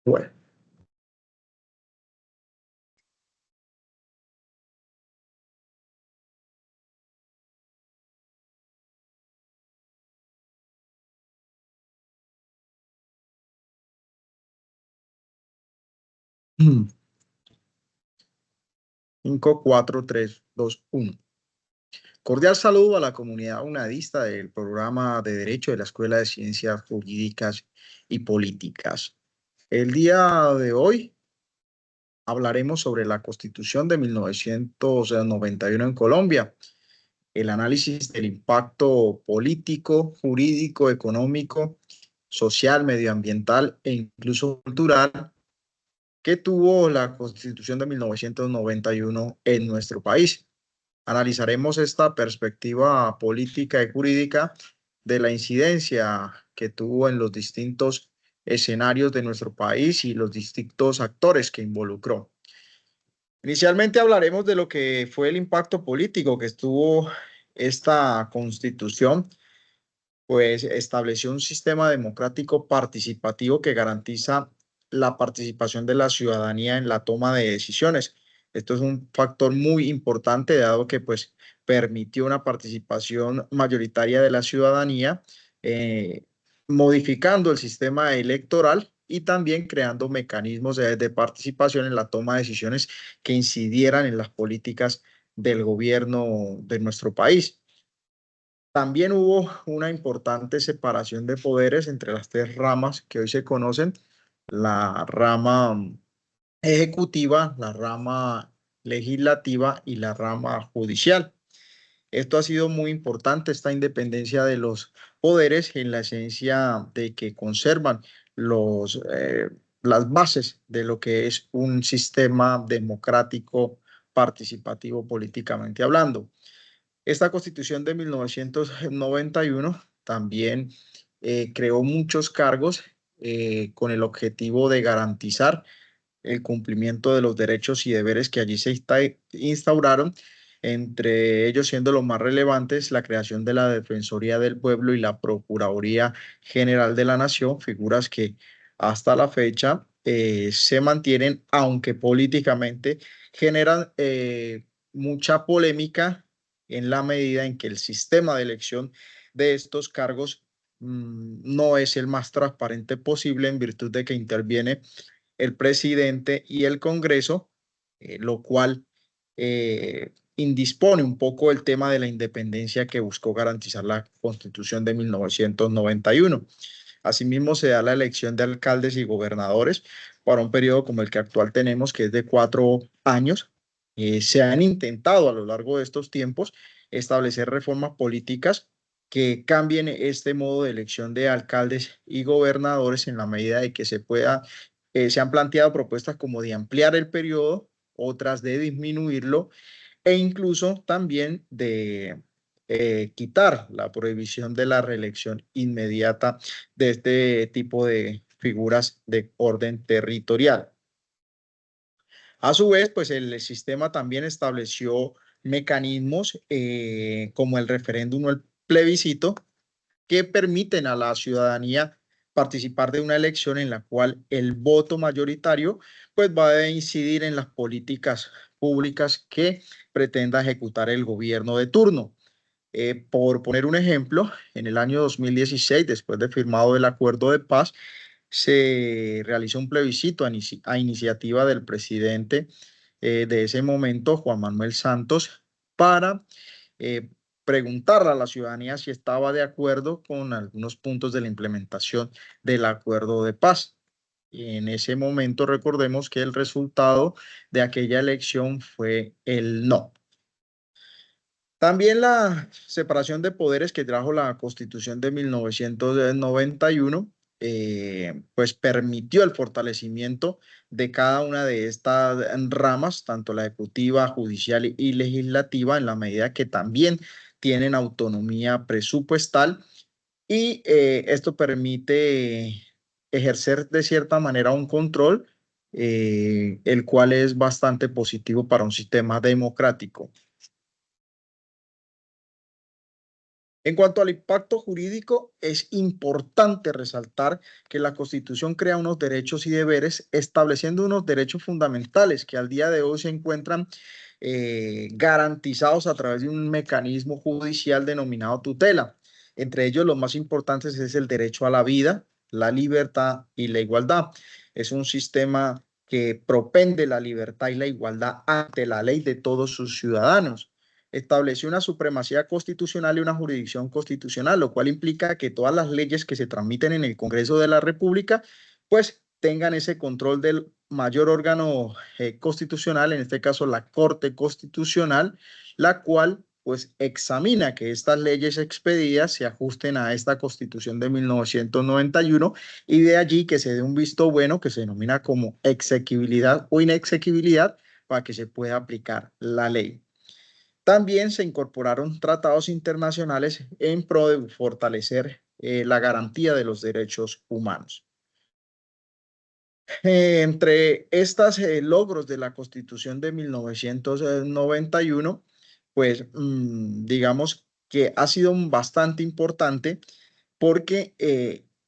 Bueno, mm, 5, 4, 3, 2, 1. Cordial saludo a la comunidad unadista del programa de Derecho de la Escuela de Ciencias Jurídicas y Políticas. El día de hoy hablaremos sobre la Constitución de 1991 en Colombia, el análisis del impacto político, jurídico, económico, social, medioambiental e incluso cultural que tuvo la Constitución de 1991 en nuestro país. Analizaremos esta perspectiva política y jurídica de la incidencia que tuvo en los distintos escenarios de nuestro país y los distintos actores que involucró. Inicialmente hablaremos de lo que fue el impacto político que estuvo esta constitución, pues estableció un sistema democrático participativo que garantiza la participación de la ciudadanía en la toma de decisiones. Esto es un factor muy importante, dado que pues permitió una participación mayoritaria de la ciudadanía, eh, modificando el sistema electoral y también creando mecanismos de participación en la toma de decisiones que incidieran en las políticas del gobierno de nuestro país. También hubo una importante separación de poderes entre las tres ramas que hoy se conocen, la rama ejecutiva, la rama legislativa y la rama judicial. Esto ha sido muy importante, esta independencia de los poderes en la esencia de que conservan las bases de lo que es un sistema democrático participativo políticamente hablando. Esta Constitución de 1991 también creó muchos cargos con el objetivo de garantizar el cumplimiento de los derechos y deberes que allí se instauraron, entre ellos siendo los más relevantes la creación de la Defensoría del Pueblo y la Procuraduría General de la Nación, figuras que hasta la fecha se mantienen, aunque políticamente generan mucha polémica en la medida en que el sistema de elección de estos cargos no es el más transparente posible en virtud de que interviene el presidente y el Congreso, lo cual indispone un poco el tema de la independencia que buscó garantizar la Constitución de 1991. Asimismo, se da la elección de alcaldes y gobernadores para un periodo como el que actual tenemos, que es de 4 años. Se han intentado a lo largo de estos tiempos establecer reformas políticas que cambien este modo de elección de alcaldes y gobernadores en la medida de que se han planteado propuestas como de ampliar el periodo, otras de disminuirlo e incluso también de quitar la prohibición de la reelección inmediata de este tipo de figuras de orden territorial. A su vez, pues el sistema también estableció mecanismos como el referéndum o el plebiscito que permiten a la ciudadanía participar de una elección en la cual el voto mayoritario pues va a incidir en las políticas públicas que pretenda ejecutar el gobierno de turno. Por poner un ejemplo, en el año 2016, después de firmado el acuerdo de paz, se realizó un plebiscito a iniciativa del presidente de ese momento, Juan Manuel Santos, para eh, preguntarle a la ciudadanía si estaba de acuerdo con algunos puntos de la implementación del acuerdo de paz. Y en ese momento recordemos que el resultado de aquella elección fue el no. También la separación de poderes que trajo la Constitución de 1991, pues permitió el fortalecimiento de cada una de estas ramas, tanto la ejecutiva, judicial y legislativa, en la medida que también tienen autonomía presupuestal y esto permite ejercer de cierta manera un control, el cual es bastante positivo para un sistema democrático. En cuanto al impacto jurídico, es importante resaltar que la Constitución crea unos derechos y deberes, estableciendo unos derechos fundamentales que al día de hoy se encuentran garantizados a través de un mecanismo judicial denominado tutela. Entre ellos, los más importantes es el derecho a la vida, la libertad y la igualdad. Es un sistema que propende la libertad y la igualdad ante la ley de todos sus ciudadanos. Estableció una supremacía constitucional y una jurisdicción constitucional, lo cual implica que todas las leyes que se transmiten en el Congreso de la República, pues tengan ese control del mayor órgano constitucional, en este caso la Corte Constitucional, la cual pues examina que estas leyes expedidas se ajusten a esta Constitución de 1991 y de allí que se dé un visto bueno que se denomina como exequibilidad o inexequibilidad para que se pueda aplicar la ley. También se incorporaron tratados internacionales en pro de fortalecer la garantía de los derechos humanos. Entre estos logros de la Constitución de 1991, pues digamos que ha sido bastante importante porque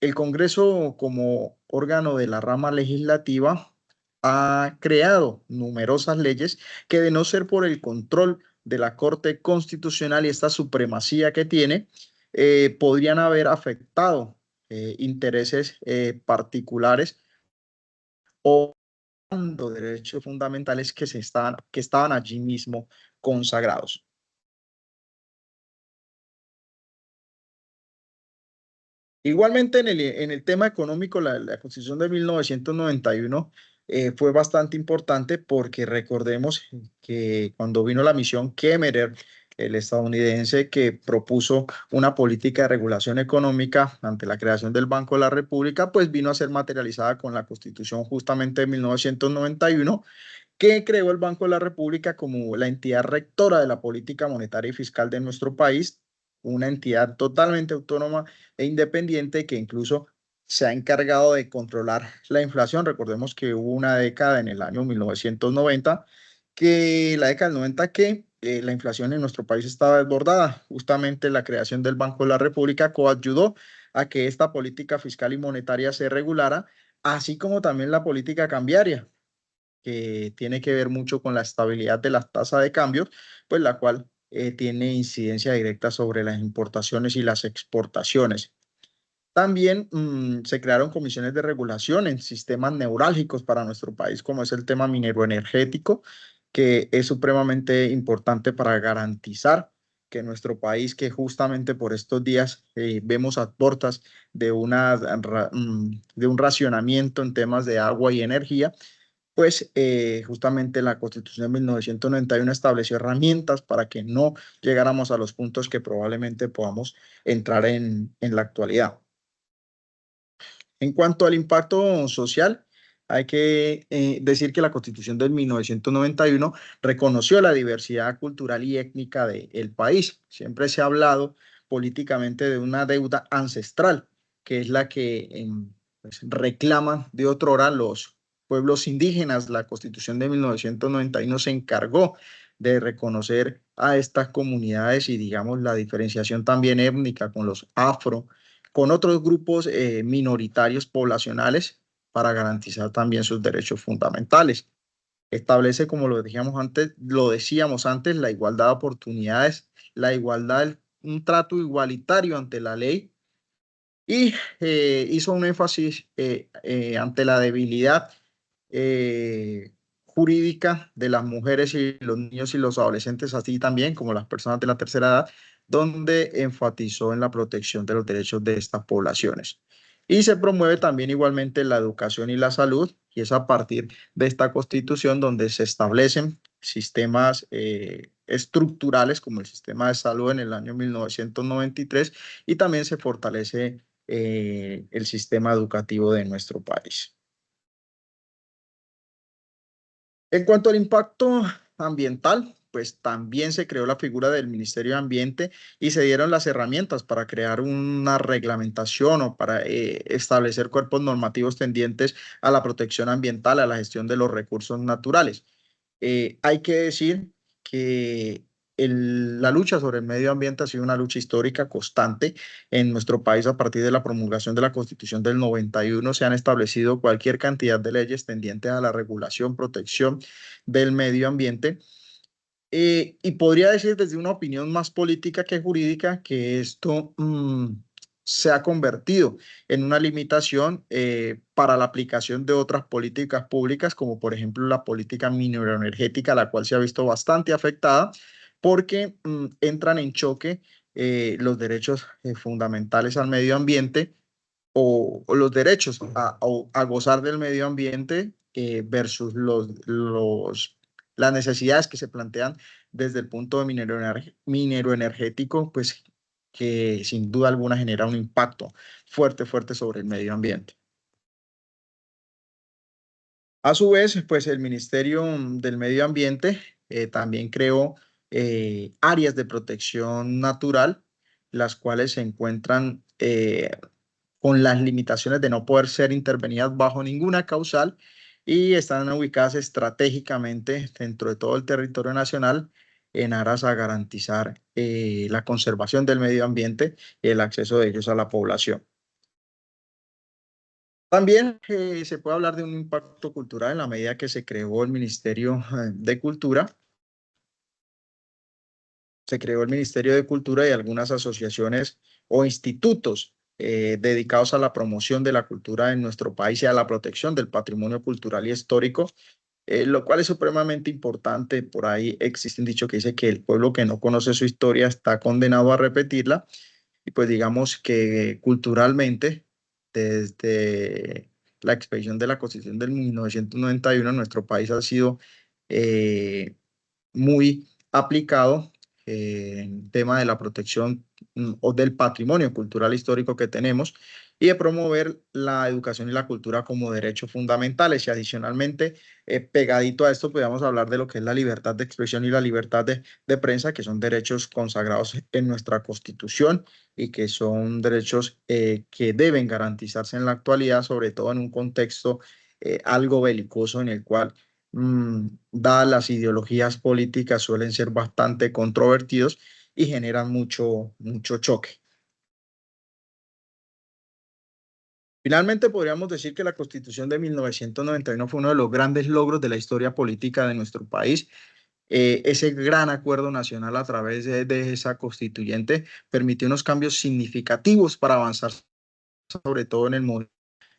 el Congreso como órgano de la rama legislativa ha creado numerosas leyes que de no ser por el control de la Corte Constitucional y esta supremacía que tiene, podrían haber afectado intereses particulares o derechos fundamentales que estaban allí mismo consagrados. Igualmente en el tema económico, la Constitución de 1991 fue bastante importante porque recordemos que cuando vino la misión Kemmerer, el estadounidense que propuso una política de regulación económica ante la creación del Banco de la República, pues vino a ser materializada con la Constitución justamente de 1991 que creó el Banco de la República como la entidad rectora de la política monetaria y fiscal de nuestro país, una entidad totalmente autónoma e independiente que incluso se ha encargado de controlar la inflación. Recordemos que hubo una década en el año 1990, que la década del 90 que la inflación en nuestro país estaba desbordada. Justamente la creación del Banco de la República coayudó a que esta política fiscal y monetaria se regulara, así como también la política cambiaria que tiene que ver mucho con la estabilidad de la tasa de cambio, pues la cual tiene incidencia directa sobre las importaciones y las exportaciones. También se crearon comisiones de regulación en sistemas neurálgicos para nuestro país, como es el tema minero energético, que es supremamente importante para garantizar que nuestro país, que justamente por estos días vemos a puertas de, de un racionamiento en temas de agua y energía, pues justamente la Constitución de 1991 estableció herramientas para que no llegáramos a los puntos que probablemente podamos entrar en la actualidad. En cuanto al impacto social, hay que decir que la Constitución de 1991 reconoció la diversidad cultural y étnica del país. Siempre se ha hablado políticamente de una deuda ancestral, que es la que pues, reclaman de otrora los pueblos indígenas. La Constitución de 1991 se encargó de reconocer a estas comunidades y, digamos, la diferenciación también étnica con los afro, con otros grupos minoritarios poblacionales para garantizar también sus derechos fundamentales. Establece, como lo decíamos antes, la igualdad de oportunidades, la igualdad, un trato igualitario ante la ley y hizo un énfasis ante la debilidad jurídica de las mujeres y los niños y los adolescentes, así también como las personas de la tercera edad, donde enfatizó en la protección de los derechos de estas poblaciones. Y se promueve también igualmente la educación y la salud, y es a partir de esta constitución donde se establecen sistemas estructurales como el sistema de salud en el año 1993 y también se fortalece el sistema educativo de nuestro país. En cuanto al impacto ambiental, pues también se creó la figura del Ministerio de Ambiente y se dieron las herramientas para crear una reglamentación o para establecer cuerpos normativos tendientes a la protección ambiental, a la gestión de los recursos naturales. Hay que decir que la lucha sobre el medio ambiente ha sido una lucha histórica constante en nuestro país. A partir de la promulgación de la Constitución del 91 se han establecido cualquier cantidad de leyes tendientes a la regulación, protección del medio ambiente. Y podría decir desde una opinión más política que jurídica que esto se ha convertido en una limitación para la aplicación de otras políticas públicas, como por ejemplo la política mineroenergética, la cual se ha visto bastante afectada porque entran en choque los derechos fundamentales al medio ambiente o los derechos a gozar del medio ambiente versus las necesidades que se plantean desde el punto de minero energético, pues que sin duda alguna genera un impacto fuerte, fuerte sobre el medio ambiente. A su vez, pues el Ministerio del Medio Ambiente también creó áreas de protección natural, las cuales se encuentran con las limitaciones de no poder ser intervenidas bajo ninguna causal y están ubicadas estratégicamente dentro de todo el territorio nacional en aras a garantizar la conservación del medio ambiente y el acceso de ellos a la población. También se puede hablar de un impacto cultural en la medida que se creó el Ministerio de Cultura. Se creó el Ministerio de Cultura y algunas asociaciones o institutos dedicados a la promoción de la cultura en nuestro país y a la protección del patrimonio cultural y histórico, lo cual es supremamente importante. Por ahí existe un dicho que dice que el pueblo que no conoce su historia está condenado a repetirla. Y pues digamos que culturalmente, desde la expedición de la Constitución del 1991, nuestro país ha sido muy aplicado en tema de la protección o del patrimonio cultural histórico que tenemos y de promover la educación y la cultura como derechos fundamentales. Y adicionalmente, pegadito a esto, podríamos hablar de lo que es la libertad de expresión y la libertad de prensa, que son derechos consagrados en nuestra Constitución y que son derechos que deben garantizarse en la actualidad, sobre todo en un contexto algo belicoso en el cual dadas las ideologías políticas, suelen ser bastante controvertidos y generan mucho choque. Finalmente, podríamos decir que la Constitución de 1991 fue uno de los grandes logros de la historia política de nuestro país. Ese gran acuerdo nacional a través de esa constituyente permitió unos cambios significativos para avanzar, sobre todo en el modelo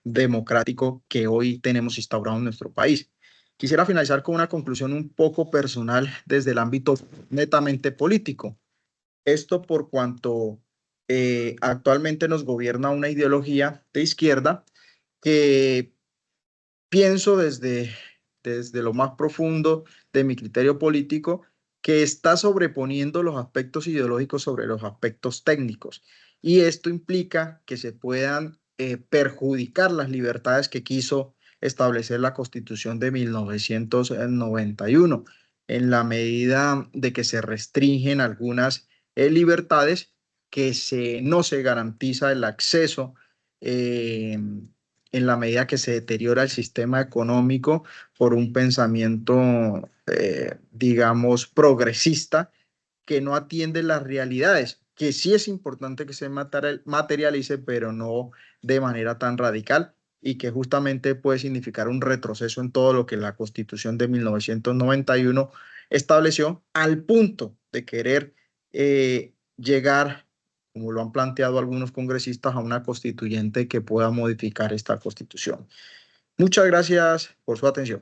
democrático que hoy tenemos instaurado en nuestro país. Quisiera finalizar con una conclusión un poco personal desde el ámbito netamente político. Esto por cuanto actualmente nos gobierna una ideología de izquierda que pienso desde lo más profundo de mi criterio político que está sobreponiendo los aspectos ideológicos sobre los aspectos técnicos. Y esto implica que se puedan perjudicar las libertades que quiso establecer la Constitución de 1991, en la medida de que se restringen algunas libertades, que no se garantiza el acceso en la medida que se deteriora el sistema económico por un pensamiento, digamos, progresista que no atiende las realidades, que sí es importante que se materialice, pero no de manera tan radical y que justamente puede significar un retroceso en todo lo que la Constitución de 1991 estableció, al punto de querer llegar, como lo han planteado algunos congresistas, a una constituyente que pueda modificar esta Constitución. Muchas gracias por su atención.